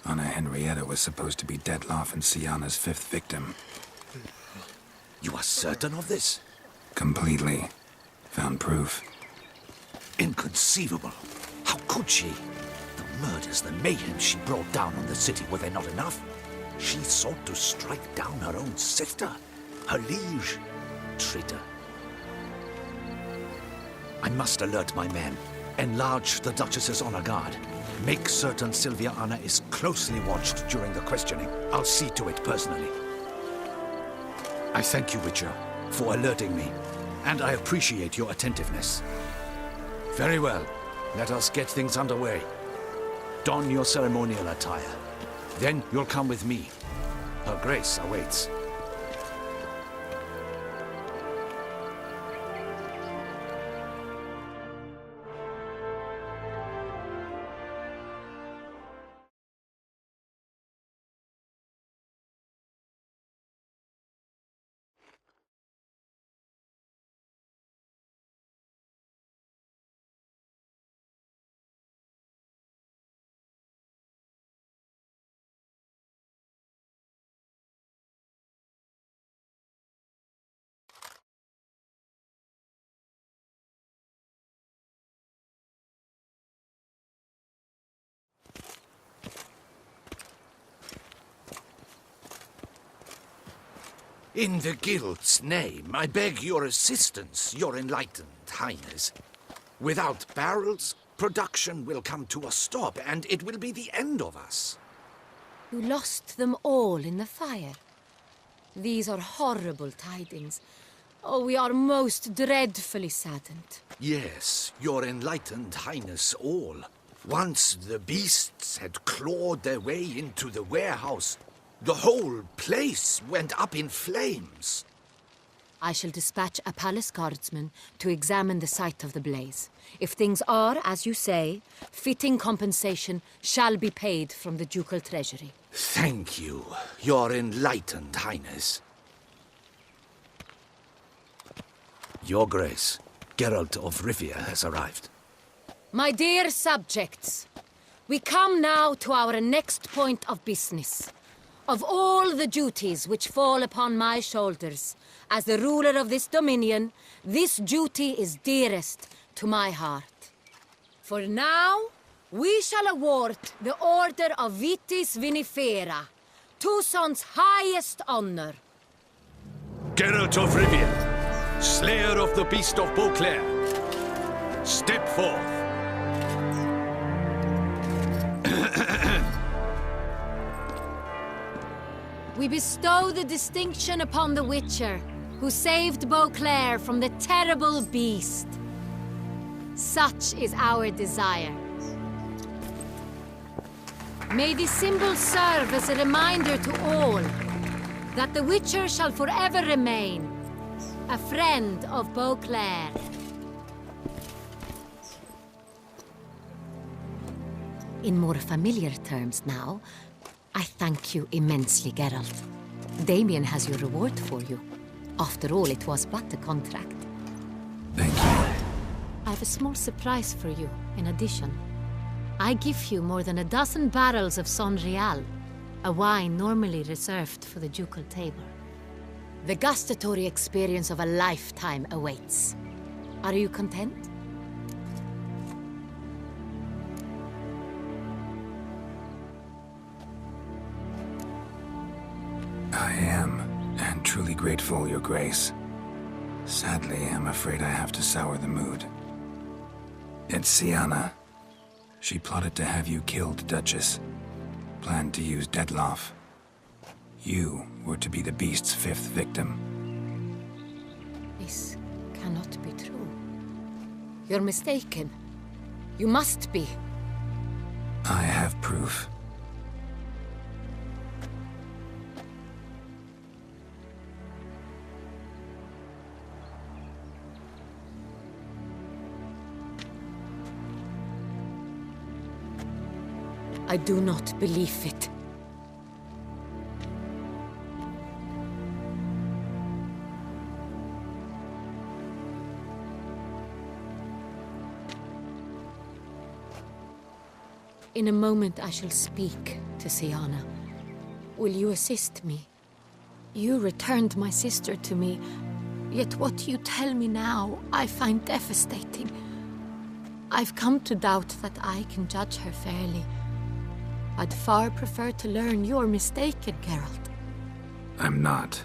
Anna Henrietta was supposed to be Detloff and Syanna's fifth victim. You are certain of this? Completely. Found proof. Inconceivable. How could she? The murders, the mayhem she brought down on the city, were they not enough? She sought to strike down her own sister, her liege. Traitor. I must alert my men. Enlarge the Duchess's honor guard. Make certain Sylvia Anna is closely watched during the questioning. I'll see to it personally. I thank you, Witcher, for alerting me, and I appreciate your attentiveness. Very well. Let us get things underway. Don your ceremonial attire. Then you'll come with me. Her Grace awaits. In the Guild's name, I beg your assistance, your enlightened highness. Without barrels, production will come to a stop, and it will be the end of us. You lost them all in the fire. These are horrible tidings. Oh, we are most dreadfully saddened. Yes, your enlightened highness all. Once the beasts had clawed their way into the warehouse, the whole place went up in flames. I shall dispatch a palace guardsman to examine the site of the blaze. If things are, as you say, fitting compensation shall be paid from the ducal treasury. Thank you, your enlightened highness. Your Grace, Geralt of Rivia has arrived. My dear subjects, we come now to our next point of business. Of all the duties which fall upon my shoulders, as the ruler of this dominion, this duty is dearest to my heart. For now, we shall award the Order of Vitis Vinifera, Toussaint's highest honor. Geralt of Rivia, slayer of the beast of Beauclair, step forth. We bestow the distinction upon the Witcher, who saved Beauclair from the terrible beast. Such is our desire. May this symbol serve as a reminder to all that the Witcher shall forever remain a friend of Beauclair. In more familiar terms now, I thank you immensely, Geralt. Damien has your reward for you. After all, it was but a contract. Thank you. I have a small surprise for you, in addition. I give you more than a dozen barrels of Sonreal, a wine normally reserved for the ducal table. The gustatory experience of a lifetime awaits. Are you content? I am, and truly grateful, Your Grace. Sadly, I'm afraid I have to sour the mood. It's Syanna. She plotted to have you killed, Duchess. Planned to use Detloff. You were to be the beast's fifth victim. This cannot be true. You're mistaken. You must be. I have proof. I do not believe it. In a moment I shall speak to Syanna. Will you assist me? You returned my sister to me, yet what you tell me now I find devastating. I've come to doubt that I can judge her fairly. I'd far prefer to learn you're mistaken, Geralt. I'm not.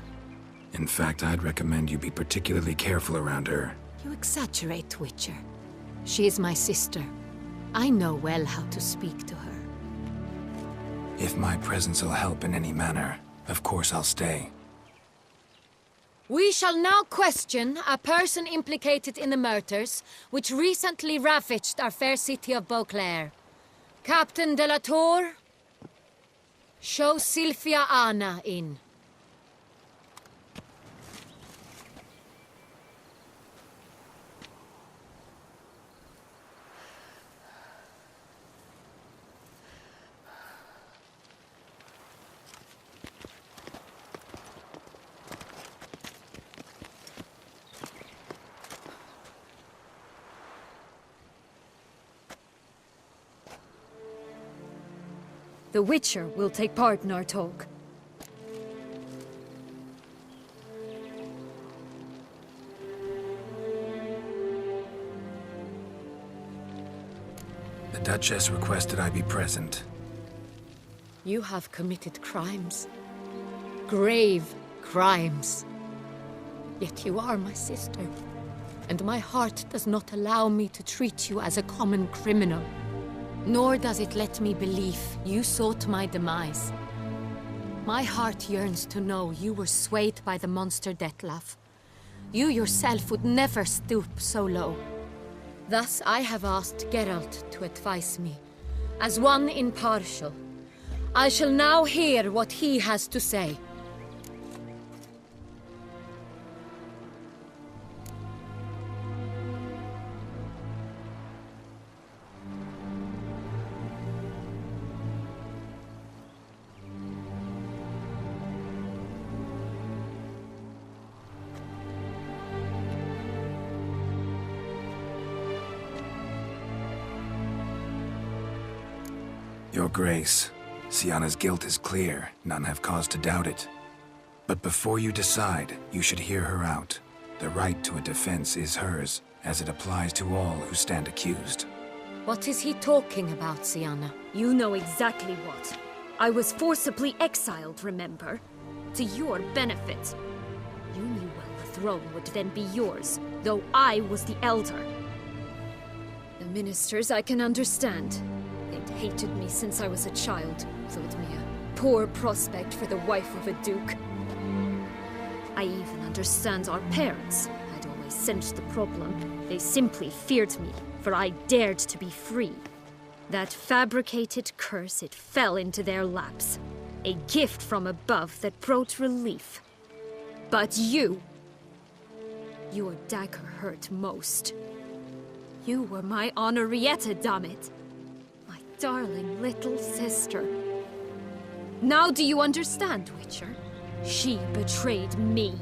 In fact, I'd recommend you be particularly careful around her. You exaggerate, Witcher. She is my sister. I know well how to speak to her. If my presence will help in any manner, of course I'll stay. We shall now question a person implicated in the murders which recently ravaged our fair city of Beauclair. Captain de la Tour, show Sylvia Anna in. The Witcher will take part in our talk. The Duchess requested I be present. You have committed crimes. Grave crimes. Yet you are my sister, and my heart does not allow me to treat you as a common criminal. Nor does it let me believe you sought my demise. My heart yearns to know you were swayed by the monster Dettlaff. You yourself would never stoop so low. Thus I have asked Geralt to advise me, as one impartial. I shall now hear what he has to say. Your Grace, Syanna's guilt is clear. None have cause to doubt it. But before you decide, you should hear her out. The right to a defense is hers, as it applies to all who stand accused. What is he talking about, Syanna? You know exactly what. I was forcibly exiled, remember? To your benefit. You knew well the throne would then be yours, though I was the elder. The ministers I can understand. They'd hated me since I was a child, thought me a poor prospect for the wife of a duke. I even understand our parents. I'd always sensed the problem. They simply feared me, for I dared to be free. That fabricated curse, it fell into their laps. A gift from above that brought relief. But you... your dagger hurt most. You were my Henrietta, dammit. My darling little sister. Now do you understand, Witcher? She betrayed me.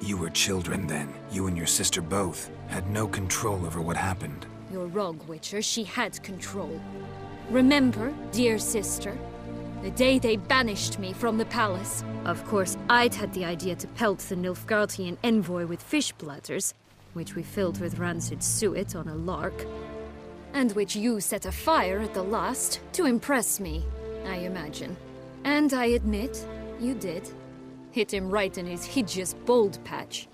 You were children then. You and your sister both had no control over what happened. You're wrong, Witcher. She had control. Remember, dear sister, the day they banished me from the palace? Of course, I'd had the idea to pelt the Nilfgaardian envoy with fish bladders, which we filled with rancid suet on a lark, and which you set afire at the last to impress me, I imagine. And I admit, you did. Hit him right in his hideous bald patch.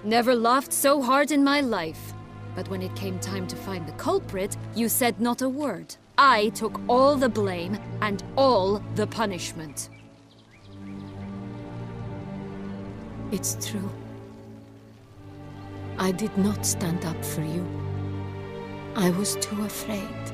Never laughed so hard in my life. But when it came time to find the culprit, you said not a word. I took all the blame and all the punishment. It's true. I did not stand up for you. I was too afraid.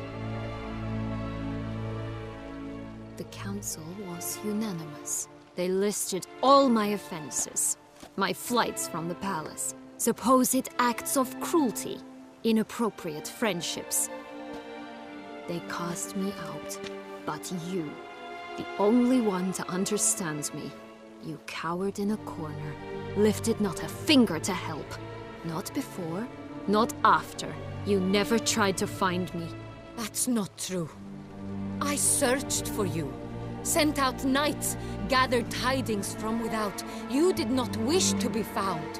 The council was unanimous. They listed all my offenses. My flights from the palace, supposed acts of cruelty, inappropriate friendships. They cast me out, but you, the only one to understand me, you cowered in a corner, lifted not a finger to help. Not before, Not after. You never tried to find me. That's not true. I searched for you. Sent out knights, gathered tidings from without. You did not wish to be found.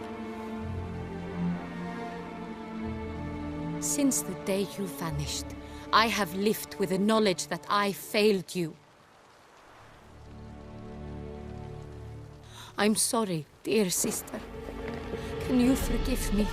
Since the day you vanished, I have lived with the knowledge that I failed you. I'm sorry, dear sister. Can you forgive me?